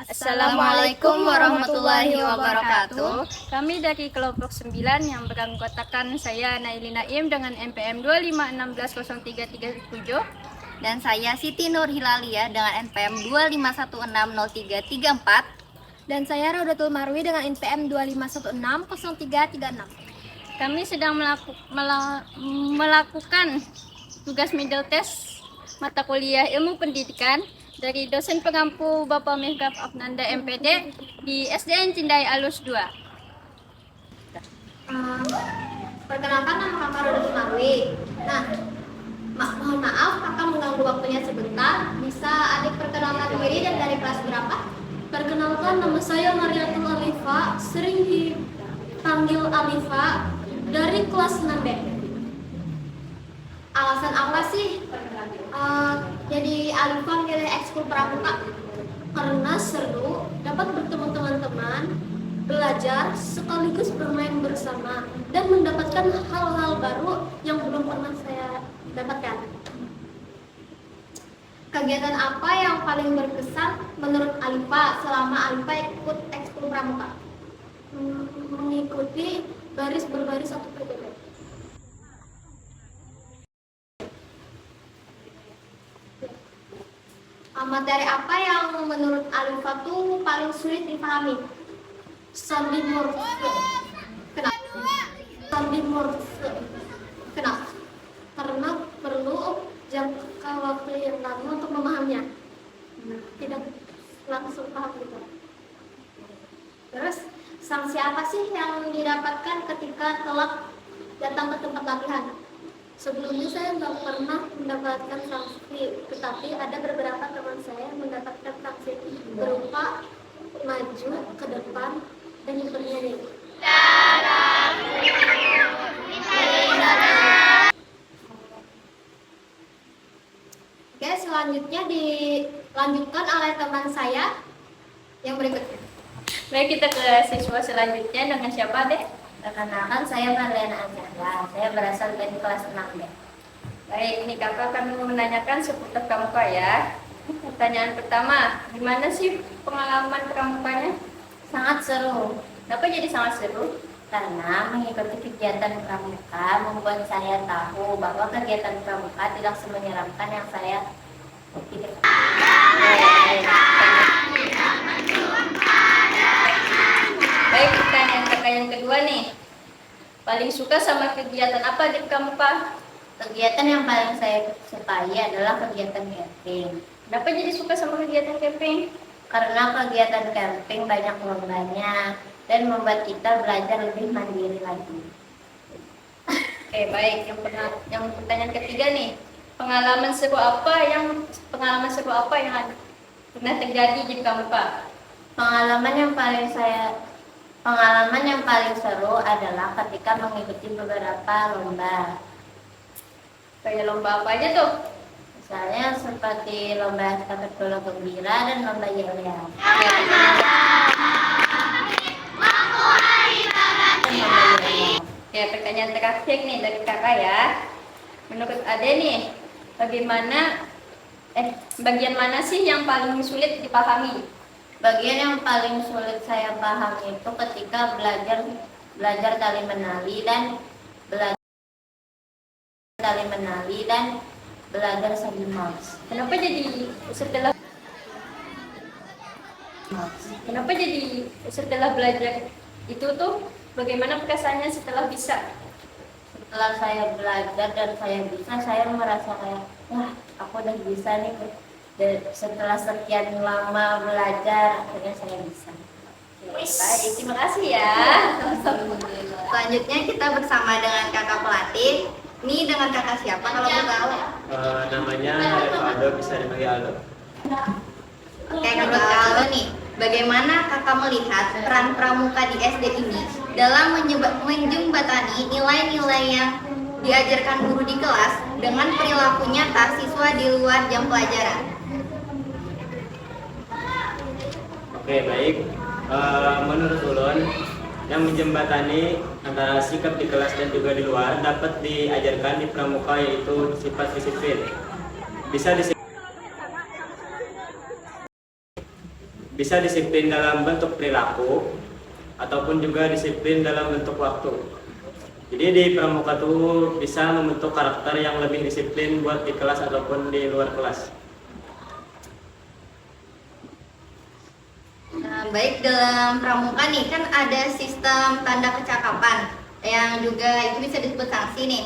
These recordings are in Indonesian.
Assalamualaikum warahmatullahi wabarakatuh. Kami dari kelompok 9 yang beranggotakan saya Naili Naim dengan NPM 25160337 Dan saya Siti Nur Hilalia dengan NPM 25160334. Dan saya Raudatul Marwi dengan NPM 25160336. Kami sedang melakukan tugas middle test mata kuliah ilmu pendidikan dari dosen pengampu Bapak Mihrab Afnanda MPD di SDN Cindai Alus 2. Perkenalkan, nama kakak Raudatul Marwi. Mohon maaf kakak mengganggu waktunya sebentar. Bisa adik perkenalkan diri dan dari kelas berapa? Perkenalkan, nama saya Mariatul Alifa, sering dipanggil Alifa, dari kelas 6B. Alasan apa sih jadi Alifa milih ekskul pramuka? Karena seru, dapat bertemu teman-teman, belajar, sekaligus bermain bersama, dan mendapatkan hal-hal baru yang belum pernah saya dapatkan. Kegiatan apa yang paling berkesan menurut Alifa selama Alifa ikut ekskul pramuka? Mengikuti baris berbaris atau PBB. Materi apa yang menurut Alifa tuh paling sulit dipahami? Sandimorfe. Kenapa? Sandimorfe. Kenapa? Karena perlu jangka waktu yang lama untuk memahaminya. Tidak langsung paham gitu. Terus sanksi apa sih yang didapatkan ketika telat datang ke tempat latihan? Sebelumnya saya nggak pernah mendapatkan sanksi, tetapi ada beberapa teman saya yang mendapatkan sanksi berupa maju ke depan dan bernyanyi. Oke, selanjutnya dilanjutkan oleh teman saya yang berikutnya. Baik, kita ke siswa selanjutnya dengan siapa deh? Perkenalkan, saya Marlena Azhara. Saya berasal dari kelas 6B. Baik, ini kakak kami menanyakan seputar pramuka ya. Pertanyaan pertama, gimana sih pengalaman pramukanya? Sangat seru, Kenapa jadi sangat seru? karena mengikuti kegiatan pramuka membuat saya tahu bahwa kegiatan pramuka tidak semenyeramkan yang saya pikirkan. Baik, pertanyaan kakak yang kedua nih. Paling suka sama kegiatan apa di pramuka? Kegiatan yang paling saya sukai adalah kegiatan camping. Kenapa jadi suka sama kegiatan camping? Karena kegiatan camping banyak lombanya dan membuat kita belajar lebih mandiri lagi. Oke, baik. Yang pertanyaan ketiga nih. Pengalaman seru apa yang ada pernah terjadi di pramuka? Pengalaman yang paling seru adalah ketika mengikuti beberapa lomba. Kayak lomba apa aja tuh? Misalnya seperti lomba estafet bola gembira dan lomba yel-yel. Ya, pertanyaan terakhir nih dari kakak ya. Menurut Ade nih, bagian mana sih yang paling sulit dipahami? Bagian yang paling sulit saya pahami itu ketika belajar tali menali dan belajar sagi mouse. Kenapa jadi setelah belajar itu tuh bagaimana perasaannya setelah bisa? Setelah saya belajar dan saya bisa, saya merasa kayak, wah, aku udah bisa nih. Dan setelah sekian lama belajar, akhirnya saya bisa. Baik, terima kasih ya. Selanjutnya kita bersama dengan kakak pelatih. Ini dengan kakak siapa kalau mau tahu? Namanya Aldo, bisa dipanggil Aldo. Oke, menurut Aldo nih, bagaimana kakak melihat peran pramuka di SD ini dalam menjembatani nilai-nilai yang diajarkan guru di kelas dengan perilaku nyata siswa di luar jam pelajaran? Oke, baik. Menurut ulun, yang menjembatani antara sikap di kelas dan juga di luar dapat diajarkan di pramuka, yaitu sifat disiplin. Bisa bisa disiplin dalam bentuk perilaku ataupun juga disiplin dalam bentuk waktu. Jadi di pramuka tuh bisa membentuk karakter yang lebih disiplin buat di kelas ataupun di luar kelas. Nah, baik, dalam pramuka nih kan ada sistem tanda kecakapan yang juga itu bisa disebut sanksi nih.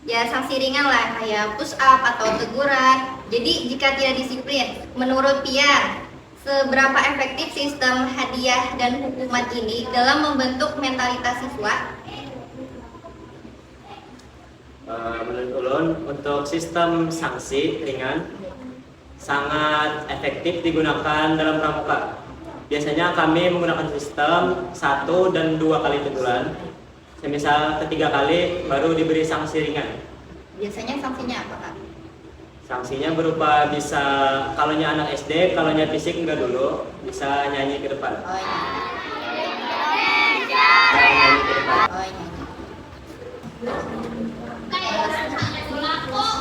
Ya sanksi ringan lah kayak push up atau teguran. Jadi jika tidak disiplin, menurut Pian, seberapa efektif sistem hadiah dan hukuman ini dalam membentuk mentalitas siswa? Menurut ulun, untuk sistem sanksi ringan sangat efektif digunakan dalam pramuka. Biasanya kami menggunakan sistem 1 dan 2 kali teguran. Semisal ketiga kali baru diberi sanksi ringan. Biasanya sanksinya apa, Kak? Sanksinya berupa bisa kalaunya anak SD, kalaunya fisik enggak dulu, bisa nyanyi ke depan. Oh, iya. Nyanyi ke depan. Oh, iya.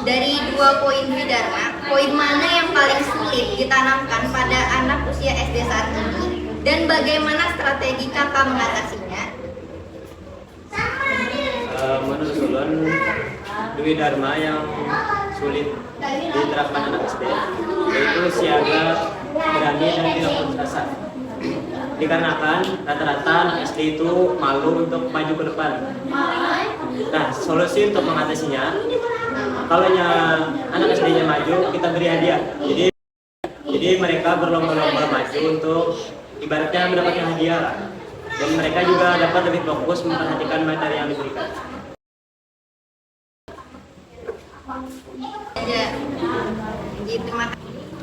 Dari 2 poin Dharma, poin mana yang paling sulit ditanamkan pada anak usia SD saat ini dan bagaimana strategi kakak mengatasinya? Menurut ulun, Dwi Dharma yang sulit diterapkan anak SD yaitu siaga, berani, dan tidak putus asa. Dikarenakan rata-rata anak SD itu malu untuk maju ke depan. Nah, solusi untuk mengatasinya, kalau anak SD-nya maju, kita beri hadiah. Jadi mereka berlomba-lomba maju untuk ibaratnya mendapatkan hadiah lah. Dan mereka juga dapat lebih fokus memperhatikan materi yang diberikan. Ya, gitu.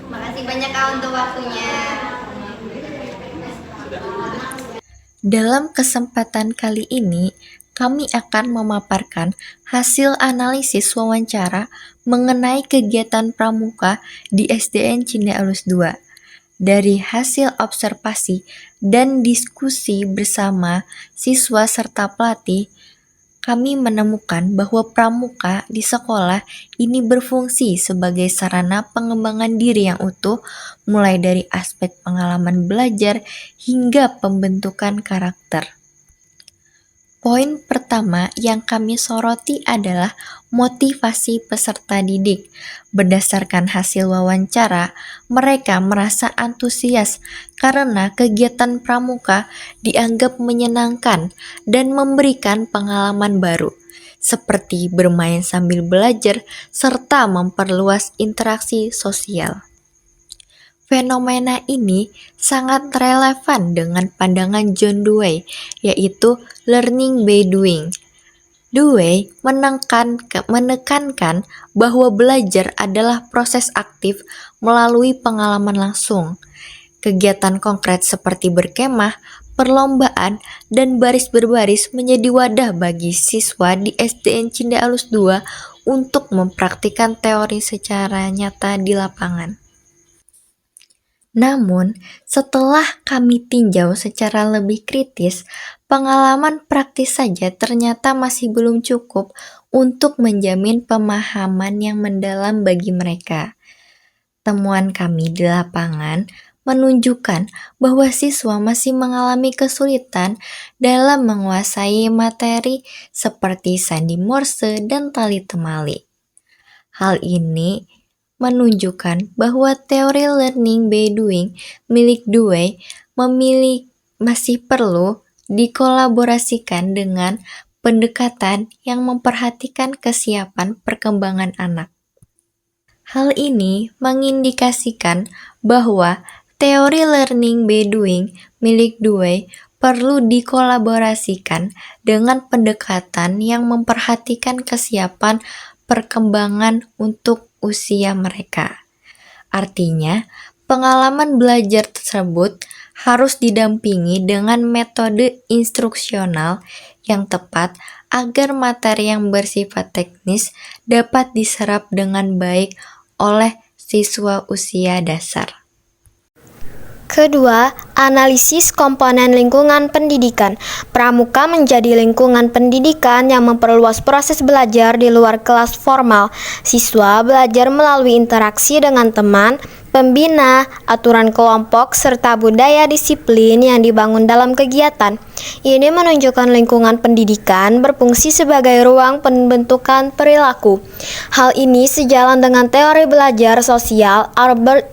Makasih banyak Kak untuk waktunya. Dalam kesempatan kali ini, kami akan memaparkan hasil analisis wawancara mengenai kegiatan pramuka di SDN Cindealus II. Dari hasil observasi dan diskusi bersama siswa serta pelatih, kami menemukan bahwa pramuka di sekolah ini berfungsi sebagai sarana pengembangan diri yang utuh, mulai dari aspek pengalaman belajar hingga pembentukan karakter. Poin pertama yang kami soroti adalah motivasi peserta didik. Berdasarkan hasil wawancara, mereka merasa antusias karena kegiatan pramuka dianggap menyenangkan dan memberikan pengalaman baru, seperti bermain sambil belajar serta memperluas interaksi sosial. Fenomena ini sangat relevan dengan pandangan John Dewey, yaitu learning by doing. Dewey menekankan bahwa belajar adalah proses aktif melalui pengalaman langsung. Kegiatan konkret seperti berkemah, perlombaan, dan baris berbaris menjadi wadah bagi siswa di SDN Cindealus II untuk mempraktikkan teori secara nyata di lapangan. Namun, setelah kami tinjau secara lebih kritis, pengalaman praktis saja ternyata masih belum cukup untuk menjamin pemahaman yang mendalam bagi mereka. Temuan kami di lapangan menunjukkan bahwa siswa masih mengalami kesulitan dalam menguasai materi seperti sandi Morse dan tali temali. Hal ini menunjukkan bahwa teori learning by doing milik Dewey masih perlu dikolaborasikan dengan pendekatan yang memperhatikan kesiapan perkembangan anak. Hal ini mengindikasikan bahwa teori learning by doing milik Dewey perlu dikolaborasikan dengan pendekatan yang memperhatikan kesiapan perkembangan untuk usia mereka. Artinya, pengalaman belajar tersebut harus didampingi dengan metode instruksional yang tepat agar materi yang bersifat teknis dapat diserap dengan baik oleh siswa usia dasar. Kedua, analisis komponen lingkungan pendidikan. Pramuka menjadi lingkungan pendidikan yang memperluas proses belajar di luar kelas formal. Siswa belajar melalui interaksi dengan teman, pembina, aturan kelompok, serta budaya disiplin yang dibangun dalam kegiatan. Ini menunjukkan lingkungan pendidikan berfungsi sebagai ruang pembentukan perilaku. Hal ini sejalan dengan teori belajar sosial Albert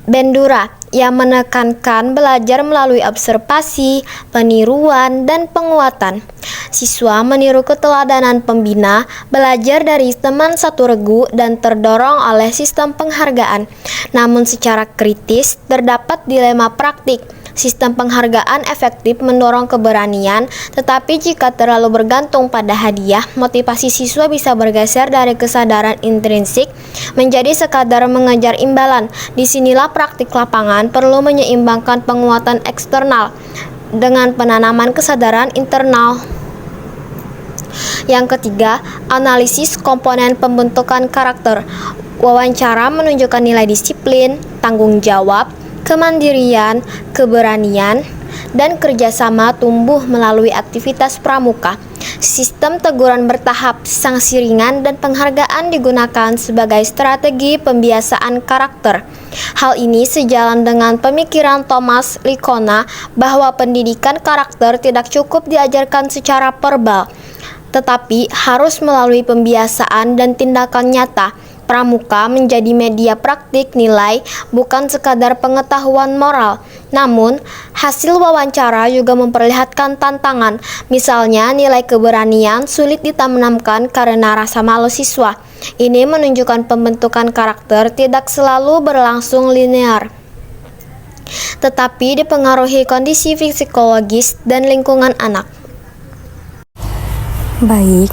Bandura yang menekankan belajar melalui observasi, peniruan, dan penguatan. Siswa meniru keteladanan pembina, belajar dari teman satu regu, dan terdorong oleh sistem penghargaan. Namun secara kritis, terdapat dilema praktik. Sistem penghargaan efektif mendorong keberanian, tetapi jika terlalu bergantung pada hadiah, motivasi siswa bisa bergeser dari kesadaran intrinsik menjadi sekadar mengejar imbalan. Disinilah praktik lapangan perlu menyeimbangkan penguatan eksternal dengan penanaman kesadaran internal. Yang ketiga, analisis komponen pembentukan karakter. Wawancara menunjukkan nilai disiplin, tanggung jawab, kemandirian, keberanian, dan kerjasama tumbuh melalui aktivitas pramuka. Sistem teguran bertahap, sanksi ringan, dan penghargaan digunakan sebagai strategi pembiasaan karakter. Hal ini sejalan dengan pemikiran Thomas Licona bahwa pendidikan karakter tidak cukup diajarkan secara verbal, tetapi harus melalui pembiasaan dan tindakan nyata. Pramuka menjadi media praktik nilai, bukan sekadar pengetahuan moral. Namun, hasil wawancara juga memperlihatkan tantangan. Misalnya, nilai keberanian sulit ditanamkan karena rasa malu siswa. Ini menunjukkan pembentukan karakter tidak selalu berlangsung linear, tetapi dipengaruhi kondisi psikologis dan lingkungan anak. Baik,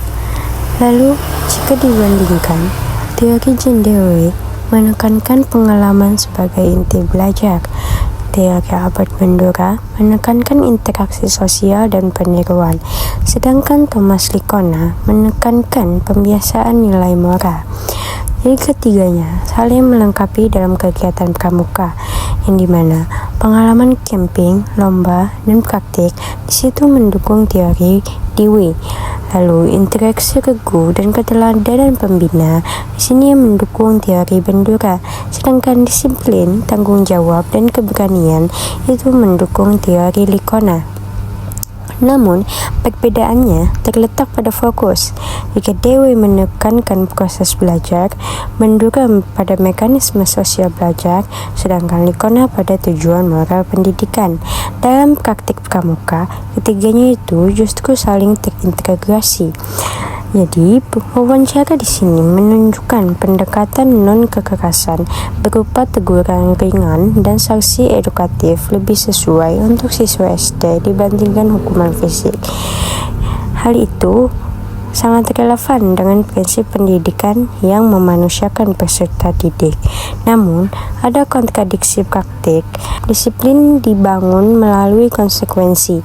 lalu jika dibandingkan, teori Jendewe menekankan pengalaman sebagai inti belajar. Teori Albert Bandura menekankan interaksi sosial dan peniruan, sedangkan Thomas Licona menekankan pembiasaan nilai moral. Jadi ketiganya saling melengkapi dalam kegiatan pramuka, yang dimana pengalaman camping, lomba, dan praktik di situ mendukung teori Dewey. Lalu interaksi regu dan keteladanan pembina di sini mendukung teori Bandura, sedangkan disiplin, tanggung jawab, dan keberanian itu mendukung teori Licona. Namun, perbedaannya terletak pada fokus. Jika Dewey menekankan proses belajar, Bandura pada mekanisme sosial belajar, sedangkan Licona pada tujuan moral pendidikan. Dalam praktik pramuka, ketiganya itu justru saling terintegrasi. Jadi, wawancara di sini menunjukkan pendekatan non-kekerasan berupa teguran ringan dan sanksi edukatif lebih sesuai untuk siswa SD dibandingkan hukuman fisik. Hal itu sangat relevan dengan prinsip pendidikan yang memanusiakan peserta didik. Namun, ada kontradiksi praktik. Disiplin dibangun melalui konsekuensi,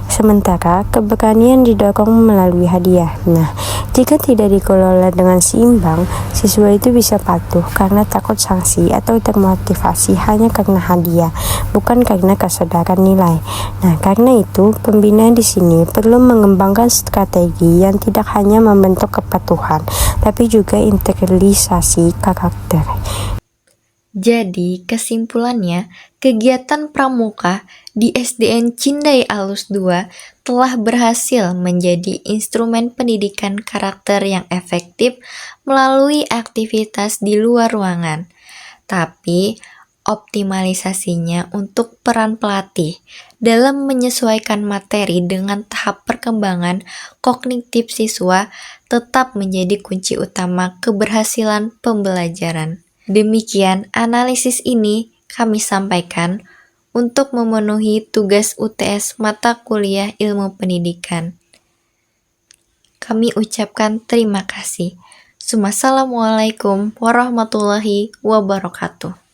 sementara keberanian didorong melalui hadiah. Nah, jika tidak dikelola dengan seimbang, siswa itu bisa patuh karena takut sanksi atau termotivasi hanya karena hadiah, bukan karena kesadaran nilai. Nah, karena itu pembina di sini perlu mengembangkan strategi yang tidak hanya membentuk kepatuhan, tapi juga internalisasi karakter. Jadi, kesimpulannya, kegiatan pramuka di SDN Cindai Alus 2 telah berhasil menjadi instrumen pendidikan karakter yang efektif melalui aktivitas di luar ruangan. Tapi, optimalisasinya untuk peran pelatih dalam menyesuaikan materi dengan tahap perkembangan kognitif siswa tetap menjadi kunci utama keberhasilan pembelajaran. Demikian analisis ini kami sampaikan untuk memenuhi tugas UTS mata kuliah Ilmu Pendidikan. Kami ucapkan terima kasih. Assalamualaikum warahmatullahi wabarakatuh.